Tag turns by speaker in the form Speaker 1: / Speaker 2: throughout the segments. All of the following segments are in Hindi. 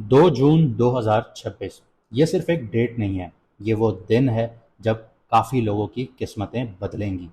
Speaker 1: 2 जून 2026 ये सिर्फ एक डेट नहीं है, ये वो दिन है जब काफ़ी लोगों की किस्मतें बदलेंगी।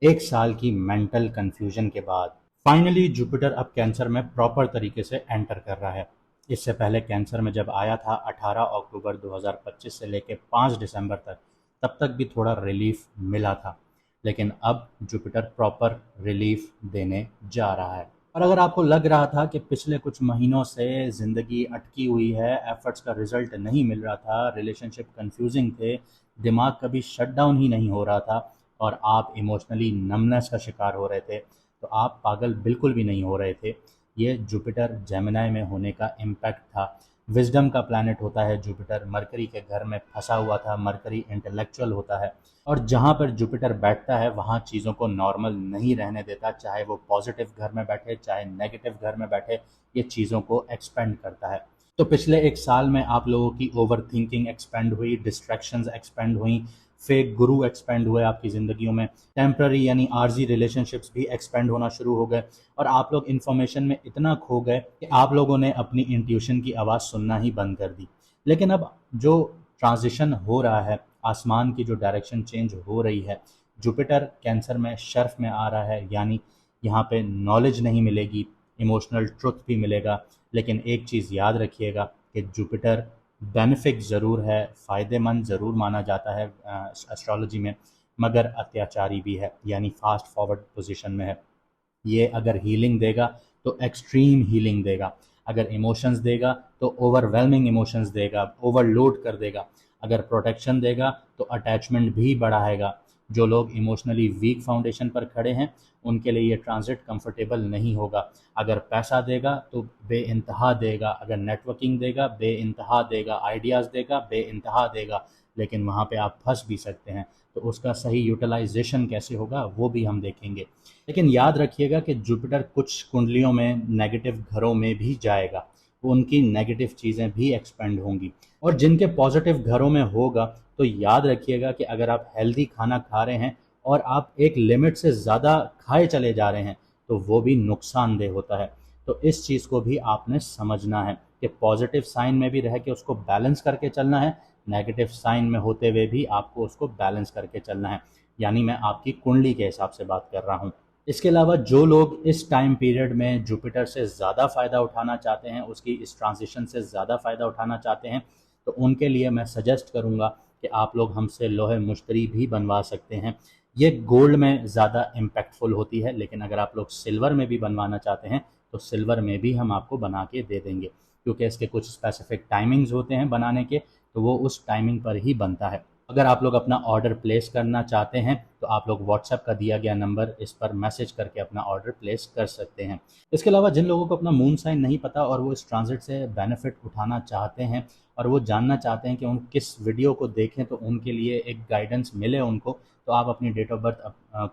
Speaker 1: एक साल की मेंटल कंफ्यूजन के बाद फाइनली जुपिटर अब कैंसर में प्रॉपर तरीके से एंटर कर रहा है। इससे पहले कैंसर में जब आया था 18 अक्टूबर 2025 से लेकर 5 दिसंबर तक, तब तक भी थोड़ा रिलीफ मिला था। लेकिन अब जुपिटर प्रॉपर रिलीफ देने जा रहा है। और अगर आपको लग रहा था कि पिछले कुछ महीनों से ज़िंदगी अटकी हुई है, एफर्ट्स का रिजल्ट नहीं मिल रहा था, रिलेशनशिप कंफ्यूजिंग थे, दिमाग कभी शट डाउन ही नहीं हो रहा था और आप इमोशनली नमनेस का शिकार हो रहे थे, तो आप पागल बिल्कुल भी नहीं हो रहे थे। ये जुपिटर जेमिनाई में होने का इम्पैक्ट था। विजडम का प्लैनेट होता है जुपिटर, मरकरी के घर में फंसा हुआ था। मरकरी इंटेलेक्चुअल होता है और जहाँ पर जुपिटर बैठता है वहाँ चीज़ों को नॉर्मल नहीं रहने देता, चाहे वो पॉजिटिव घर में बैठे चाहे नेगेटिव घर में बैठे, ये चीज़ों को एक्सपेंड करता है। तो पिछले एक साल में आप लोगों की ओवर थिंकिंग एक्सपेंड हुई, डिस्ट्रैक्शंस एक्सपेंड हुई, फेक गुरु एक्सपेंड हुए आपकी ज़िंदगियों में, टेम्प्ररी यानी आर्जी रिलेशनशिप्स भी एक्सपेंड होना शुरू हो गए और आप लोग इन्फॉर्मेशन में इतना खो गए कि आप लोगों ने अपनी इंट्यूशन की आवाज़ सुनना ही बंद कर दी। लेकिन अब जो ट्रांजिशन हो रहा है, आसमान की जो डायरेक्शन चेंज हो रही है, जुपिटर कैंसर में शर्फ में आ रहा है, यानी यहाँ पे नॉलेज नहीं मिलेगी, इमोशनल ट्रुथ भी मिलेगा। लेकिन एक चीज़ याद रखिएगा कि जुपिटर बेनिफिक ज़रूर है, फ़ायदेमंद ज़रूर माना जाता है एस्ट्रोलॉजी में, मगर अत्याचारी भी है, यानी फास्ट फॉरवर्ड पोजीशन में है। ये अगर हीलिंग देगा तो एक्सट्रीम हीलिंग देगा, अगर इमोशंस देगा तो ओवरवेलमिंग इमोशंस देगा, ओवरलोड कर देगा। अगर प्रोटेक्शन देगा तो अटैचमेंट भी बढ़ाएगा। जो लोग इमोशनली वीक फाउंडेशन पर खड़े हैं उनके लिए ये ट्रांजिट कंफर्टेबल नहीं होगा। अगर पैसा देगा तो बेइंतहा देगा, अगर नेटवर्किंग देगा बेइंतहा देगा, आइडियाज़ देगा बेइंतहा देगा, लेकिन वहाँ पे आप फंस भी सकते हैं। तो उसका सही यूटिलाइजेशन कैसे होगा वो भी हम देखेंगे। लेकिन याद रखिएगा कि जुपिटर कुछ कुंडलियों में नेगेटिव घरों में भी जाएगा, वो उनकी नेगेटिव चीज़ें भी एक्सपेंड होंगी। और जिनके पॉजिटिव घरों में होगा तो याद रखिएगा कि अगर आप हेल्दी खाना खा रहे हैं और आप एक लिमिट से ज़्यादा खाए चले जा रहे हैं तो वो भी नुकसानदेह होता है। तो इस चीज़ को भी आपने समझना है कि पॉजिटिव साइन में भी रह के उसको बैलेंस करके चलना है, नेगेटिव साइन में होते हुए भी आपको उसको बैलेंस करके चलना है। यानी मैं आपकी कुंडली के हिसाब से बात कर रहा हूँ। इसके अलावा जो लोग इस टाइम पीरियड में जुपिटर से ज़्यादा फ़ायदा उठाना चाहते हैं, उसकी इस ट्रांजिशन से ज़्यादा फ़ायदा उठाना चाहते हैं, तो उनके लिए मैं सजेस्ट करूँगा कि आप लोग हमसे लोहे मुश्तरी भी बनवा सकते हैं। ये गोल्ड में ज़्यादा इम्पैक्टफुल होती है, लेकिन अगर आप लोग सिल्वर में भी बनवाना चाहते हैं तो सिल्वर में भी हम आपको बना के दे देंगे, क्योंकि इसके कुछ स्पेसिफिक टाइमिंग्स होते हैं बनाने के, तो वो उस टाइमिंग पर ही बनता है। अगर आप लोग अपना ऑर्डर प्लेस करना चाहते हैं तो आप लोग व्हाट्सएप का दिया गया नंबर, इस पर मैसेज करके अपना ऑर्डर प्लेस कर सकते हैं। इसके अलावा जिन लोगों को अपना मून साइन नहीं पता और वो इस ट्रांजिट से बेनिफिट उठाना चाहते हैं और वो जानना चाहते हैं कि उन किस वीडियो को देखें तो उनके लिए एक गाइडेंस मिले उनको, तो आप अपनी date of birth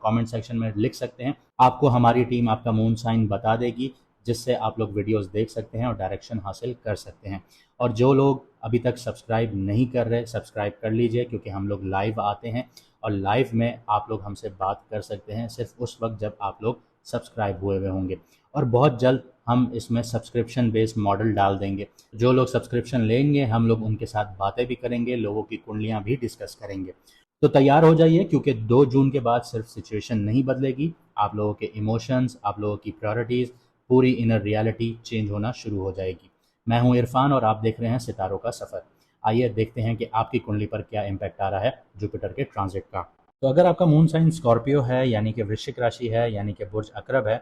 Speaker 1: comment section में लिख सकते हैं। आपको हमारी टीम आपका मून साइन बता देगी, जिससे आप लोग वीडियोस देख सकते हैं और डायरेक्शन हासिल कर सकते हैं। और जो लोग अभी तक सब्सक्राइब नहीं कर रहे, सब्सक्राइब कर लीजिए, क्योंकि हम लोग लाइव आते हैं और लाइव में आप लोग हमसे बात कर सकते हैं सिर्फ उस वक्त जब आप लोग सब्सक्राइब हुए हुए होंगे। और बहुत जल्द हम इसमें सब्सक्रिप्शन बेस्ड मॉडल डाल देंगे। जो लोग सब्सक्रिप्शन लेंगे हम लोग उनके साथ बातें भी करेंगे, लोगों की कुंडलियाँ भी डिस्कस करेंगे। तो तैयार हो जाइए, क्योंकि 2 जून के बाद सिर्फ सिचुएशन नहीं बदलेगी, आप लोगों के इमोशंस, आप लोगों की प्रायोरिटीज़, पूरी इनर रियलिटी चेंज होना शुरू हो जाएगी। मैं हूं इरफान और आप देख रहे हैं सितारों का सफ़र। आइए देखते हैं कि आपकी कुंडली पर क्या इम्पैक्ट आ रहा है जुपिटर के ट्रांजिट का। तो अगर आपका मून साइन स्कॉर्पियो है, यानी कि वृश्चिक राशि है, यानी कि बुर्ज अकरब है,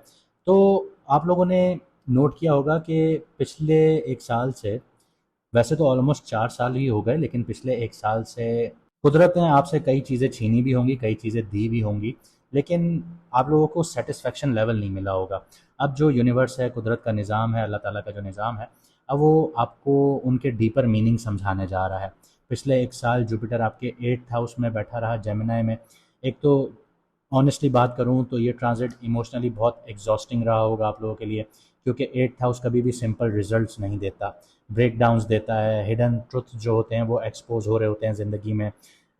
Speaker 1: तो आप लोगों ने नोट किया होगा कि पिछले एक साल से, वैसे तो ऑलमोस्ट 4 साल ही हो गए, लेकिन पिछले एक साल से कुदरत ने आपसे कई चीज़ें छीनी भी होंगी, कई चीज़ें दी भी होंगी, लेकिन आप लोगों को सेटिस्फेक्शन लेवल नहीं मिला होगा। अब जो यूनिवर्स है, कुदरत का निज़ाम है, अल्लाह ताला का जो निज़ाम है, अब वो आपको उनके डीपर मीनिंग समझाने जा रहा है। पिछले एक साल जुपिटर आपके 8th हाउस में बैठा रहा, जेमिनाई में। एक तो ऑनेस्टली बात करूँ तो ये ट्रांजिट इमोशनली बहुत एग्जॉस्टिंग रहा होगा आप लोगों के लिए, क्योंकि 8th हाउस कभी भी सिंपल रिजल्ट्स नहीं देता, ब्रेक डाउन्स देता है। हिडन ट्रुथ जो होते हैं वो एक्सपोज हो रहे होते हैं ज़िंदगी में,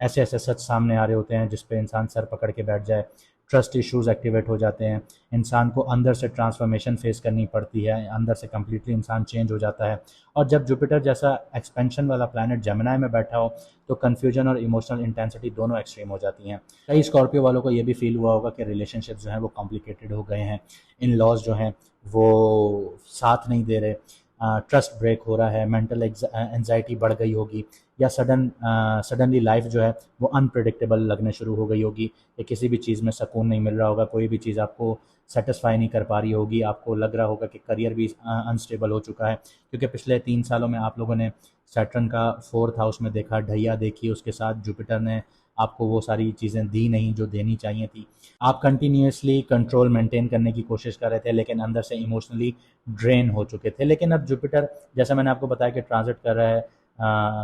Speaker 1: ऐसे ऐसे सच सामने आ रहे होते हैं जिस पे इंसान सर पकड़ के बैठ जाए। ट्रस्ट इश्यूज एक्टिवेट हो जाते हैं, इंसान को अंदर से ट्रांसफॉर्मेशन फेस करनी पड़ती है, अंदर से कम्प्लीटली इंसान चेंज हो जाता है। और जब जुपिटर जैसा एक्सपेंशन वाला प्लैनेट जेमिनी में बैठा हो तो कन्फ्यूजन और इमोशनल इंटेंसिटी दोनों एक्सट्रीम हो जाती हैं। कई स्कॉर्पियो वालों को ये भी फील हुआ होगा कि रिलेशनशिप जो हैं वो कॉम्प्लिकेटेड हो गए हैं, इन लॉज जो हैं वो साथ नहीं दे रहे, ट्रस्ट ब्रेक हो रहा है, मेंटल एंजाइटी बढ़ गई होगी, या सडनली लाइफ जो है वो अनप्रिडिक्टेबल लगने शुरू हो गई होगी, या किसी भी चीज़ में सुकून नहीं मिल रहा होगा, कोई भी चीज़ आपको सेटिस्फाई नहीं कर पा रही होगी, आपको लग रहा होगा कि करियर भी अनस्टेबल हो चुका है, क्योंकि पिछले 3 सालों में आप लोगों ने सैटर्न का 4th हाउस में देखा, ढैया देखी, उसके साथ जुपिटर ने आपको वो सारी चीज़ें दी नहीं जो देनी चाहिए थी। आप कंटिन्यूसली कंट्रोल मेंटेन करने की कोशिश कर रहे थे, लेकिन अंदर से इमोशनली ड्रेन हो चुके थे। लेकिन अब जुपिटर, जैसा मैंने आपको बताया कि ट्रांजिट कर रहा है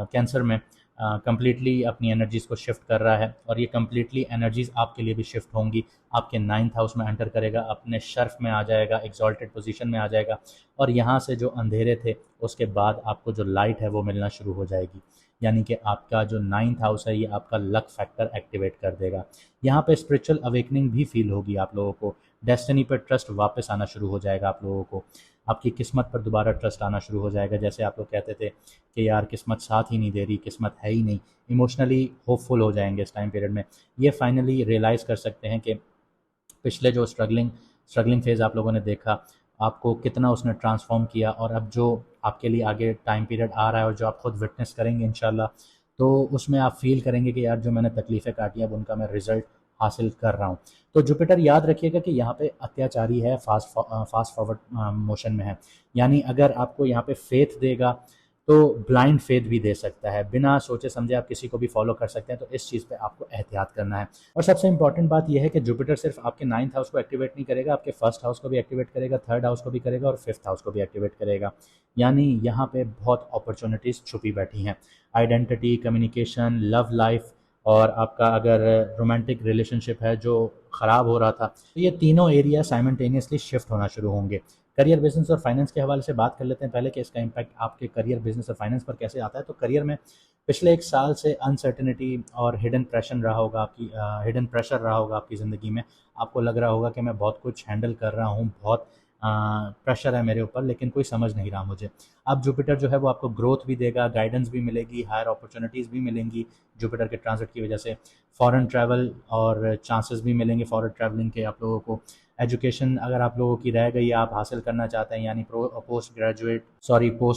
Speaker 1: कैंसर में, कम्प्लीटली अपनी एनर्जीज़ को शिफ्ट कर रहा है, और ये कम्प्लीटली एनर्जीज़ आपके लिए भी शिफ्ट होंगी। आपके 9th हाउस में एंटर करेगा, अपने शर्फ में आ जाएगा, एक्सॉल्टेड पोजीशन में आ जाएगा, और यहाँ से जो अंधेरे थे उसके बाद आपको जो लाइट है वो मिलना शुरू हो जाएगी। यानी कि आपका जो 9th हाउस है ये आपका लक फैक्टर एक्टिवेट कर देगा। यहाँ पे स्पिरिचुअल अवेकनिंग भी फील होगी आप लोगों को, डेस्टिनी पर ट्रस्ट वापस आना शुरू हो जाएगा आप लोगों को, आपकी किस्मत पर दोबारा ट्रस्ट आना शुरू हो जाएगा। जैसे आप लोग कहते थे कि यार किस्मत साथ ही नहीं दे रही, किस्मत है ही नहीं, इमोशनली होपफुल हो जाएंगे इस टाइम पीरियड में। ये फाइनली रियलाइज़ कर सकते हैं कि पिछले जो स्ट्रगलिंग फेज़ आप लोगों ने देखा, आपको कितना उसने ट्रांसफ़ॉर्म किया, और अब जो आपके लिए आगे टाइम पीरियड आ रहा है और जो आप खुद विटनेस करेंगे इंशाल्लाह, तो उसमें आप फ़ील करेंगे कि यार जो मैंने तकलीफ़ें काटी अब उनका मैं रिज़ल्ट हासिल कर रहा हूँ। तो जुपिटर याद रखिएगा कि यहाँ पे अत्याचारी है, फास्ट फॉरवर्ड मोशन में है। यानी अगर आपको यहाँ पे फेथ देगा तो ब्लाइंड फेथ भी दे सकता है, बिना सोचे समझे आप किसी को भी फॉलो कर सकते हैं, तो इस चीज़ पे आपको एहतियात करना है। और सबसे इंपॉर्टेंट बात यह है कि जुपिटर सिर्फ आपके 9th हाउस को एक्टिवेट नहीं करेगा, आपके 1st हाउस को भी एक्टिवेट करेगा, 3rd हाउस को भी करेगा, और 5th हाउस को भी एक्टिवेट करेगा। यानी यहाँ पे बहुत अपॉर्चुनिटीज़ छुपी बैठी हैं, आइडेंटिटी, कम्युनिकेशन, लव लाइफ, और आपका अगर रोमांटिक रिलेशनशिप है जो ख़राब हो रहा था, तो ये तीनों एरिया साइमल्टेनियसली शिफ्ट होना शुरू होंगे। करियर, बिजनेस और फाइनेंस के हवाले से बात कर लेते हैं पहले कि इसका इम्पैक्ट आपके करियर, बिजनेस और फाइनेंस पर कैसे आता है। तो करियर में पिछले 1 साल से अनसर्टेनिटी और हिडन प्रेशर रहा होगा आपकी ज़िंदगी में। आपको लग रहा होगा कि मैं बहुत कुछ हैंडल कर रहा हूँ, बहुत प्रेशर है मेरे ऊपर, लेकिन कोई समझ नहीं रहा मुझे। अब जुपिटर जो है वो आपको ग्रोथ भी देगा, गाइडेंस भी मिलेगी, हायर अपॉर्चुनिटीज़ भी मिलेंगी जुपिटर के ट्रांजिट की वजह से। फॉरेन ट्रैवल और चांसेस भी मिलेंगे फॉरेन ट्रैवलिंग के आप लोगों को। एजुकेशन अगर आप लोगों की रह गई, आप हासिल करना चाहते हैं, यानी पोस्ट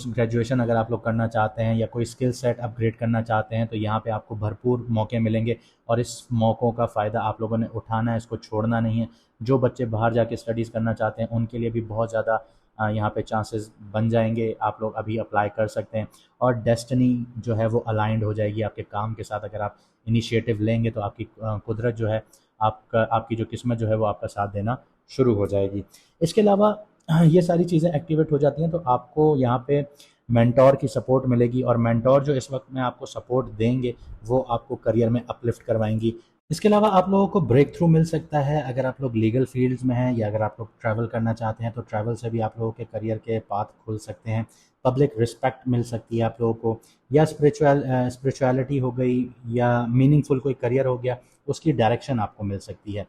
Speaker 1: ग्रेजुएशन अगर आप लोग करना चाहते हैं, या कोई स्किल सेट अपग्रेड करना चाहते हैं, तो यहाँ पे आपको भरपूर मौके मिलेंगे, और इस मौक़ों का फ़ायदा आप लोगों ने उठाना है, इसको छोड़ना नहीं है। जो बच्चे बाहर जाके स्टडीज़ करना चाहते हैं उनके लिए भी बहुत ज़्यादा यहाँ पे चांसेस बन जाएंगे, आप लोग अभी अप्लाई कर सकते हैं। और डेस्टिनी जो है वो अलाइंड हो जाएगी आपके काम के साथ। अगर आप इनिशिएटिव लेंगे तो आपकी कुदरत जो है, आपकी जो किस्मत जो है वो आपका साथ देना शुरू हो जाएगी। इसके अलावा ये सारी चीज़ें एक्टिवेट हो जाती हैं तो आपको यहाँ पे मेंटोर की सपोर्ट मिलेगी, और मेंटोर जो इस वक्त में आपको सपोर्ट देंगे वो आपको करियर में अपलिफ्ट करवाएंगी। इसके अलावा आप लोगों को ब्रेक थ्रू मिल सकता है अगर आप लोग लीगल फील्ड्स में हैं, या अगर आप लोग ट्रैवल करना चाहते हैं तो ट्रैवल से भी आप लोगों के करियर के पाथ खुल सकते हैं। पब्लिक रिस्पेक्ट मिल सकती है आप लोगों को, या स्पिरिचुअलिटी हो गई, या मीनिंगफुल कोई करियर हो गया, उसकी डायरेक्शन आपको मिल सकती है।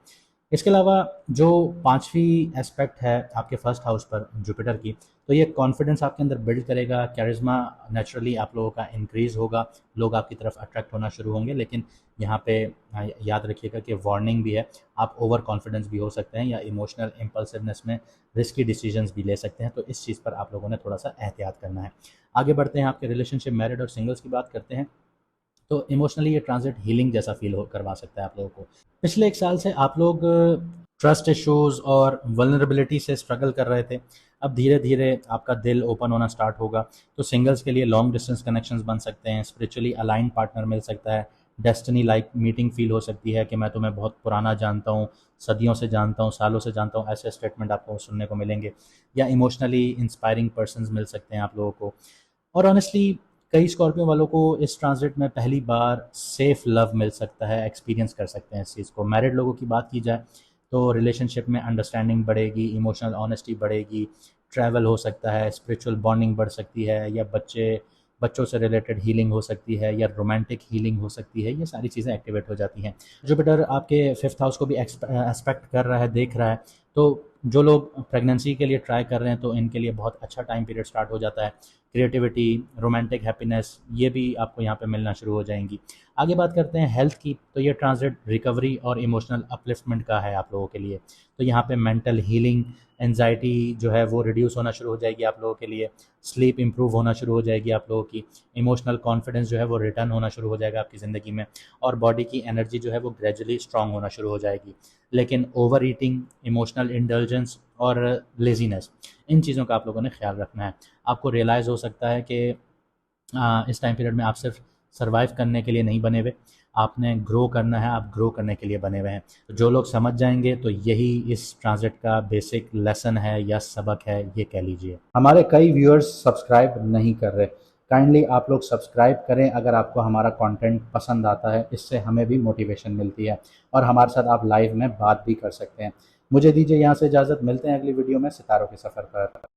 Speaker 1: इसके अलावा जो 5वीं एस्पेक्ट है आपके 1st हाउस पर जुपिटर की, तो ये कॉन्फिडेंस आपके अंदर बिल्ड करेगा, कैरिज्मा नेचुरली आप लोगों का इंक्रीज़ होगा, लोग आपकी तरफ अट्रैक्ट होना शुरू होंगे। लेकिन यहाँ पे याद रखिएगा कि वार्निंग भी है, आप ओवर कॉन्फिडेंस भी हो सकते हैं, या इमोशनल इम्पल्सिवनेस में रिस्की डिसीजंस भी ले सकते हैं, तो इस चीज़ पर आप लोगों ने थोड़ा सा एहतियात करना है। आगे बढ़ते हैं, आपके रिलेशनशिप, मैरिड और सिंगल्स की बात करते हैं। तो इमोशनली ये ट्रांजिट हीलिंग जैसा फील करवा सकता है आप लोगों को। पिछले 1 साल से आप लोग ट्रस्ट इश्यूज़ और वल्नरेबिलिटी से स्ट्रगल कर रहे थे, अब धीरे धीरे आपका दिल ओपन होना स्टार्ट होगा। तो सिंगल्स के लिए लॉन्ग डिस्टेंस कनेक्शंस बन सकते हैं, स्पिरिचुअली अलाइंड पार्टनर मिल सकता है, डेस्टिनी लाइक मीटिंग फील हो सकती है कि मैं तुम्हें बहुत पुराना जानता हूँ, सदियों से जानता हूँ, सालों से जानता हूँ, ऐसे स्टेटमेंट आपको सुनने को मिलेंगे। या इमोशनली इंस्पायरिंग पर्सन्स मिल सकते हैं आप लोगों को। और ऑनेस्टली कई स्कॉर्पियो वालों को इस ट्रांजिट में पहली बार सेफ लव मिल सकता है, एक्सपीरियंस कर सकते हैं इस चीज़ को। मैरिड लोगों की बात की जाए तो रिलेशनशिप में अंडरस्टैंडिंग बढ़ेगी, इमोशनल ऑनेस्टी बढ़ेगी, ट्रैवल हो सकता है, स्पिरिचुअल बॉन्डिंग बढ़ सकती है, या बच्चे बच्चों से रिलेटेड हीलिंग हो सकती है या रोमांटिक हीलिंग हो सकती है, ये सारी चीज़ें एक्टिवेट हो जाती हैं। जुपिटर आपके फिफ्थ हाउस को भी एक्सपेक्ट कर रहा है, देख रहा है, तो जो लोग प्रेगनेंसी के लिए ट्राई कर रहे हैं तो इनके लिए बहुत अच्छा टाइम पीरियड स्टार्ट हो जाता है। क्रिएटिविटी, रोमांटिक हैप्पीनेस, ये भी आपको यहाँ पे मिलना शुरू हो जाएंगी। आगे बात करते हैं हेल्थ की, तो ये ट्रांजिट रिकवरी और इमोशनल अपलिफ्टमेंट का है आप लोगों के लिए। तो यहाँ पे मेंटल हीलिंग, एनजाइटी जो है वो रिड्यूस होना शुरू हो जाएगी आप लोगों के लिए, स्लीप इंप्रूव होना शुरू हो जाएगी आप लोगों की, इमोशनल कॉन्फिडेंस जो है वो रिटर्न होना शुरू हो जाएगा आपकी ज़िंदगी में, और बॉडी की एनर्जी जो है वो ग्रेजुअली स्ट्रांग होना शुरू हो जाएगी। लेकिन ओवर ईटिंग, इमोशनल इंडल्जेंस और लेज़ीनेस, इन चीज़ों का आप लोगों ने ख्याल रखना है। आपको रियलाइज़ हो सकता है कि इस टाइम पीरियड में आप सिर्फ सर्वाइव करने के लिए नहीं बने हुए, आपने ग्रो करना है, आप ग्रो करने के लिए बने हुए हैं। तो जो लोग समझ जाएंगे तो यही इस ट्रांजिट का बेसिक लेसन है या सबक है, ये कह लीजिए। हमारे कई व्यूअर्स सब्सक्राइब नहीं कर रहे, काइंडली आप लोग सब्सक्राइब करें अगर आपको हमारा कंटेंट पसंद आता है, इससे हमें भी मोटिवेशन मिलती है और हमारे साथ आप लाइव में बात भी कर सकते हैं। मुझे दीजिए यहाँ से इजाज़त, मिलते हैं अगली वीडियो में सितारों के सफ़र पर।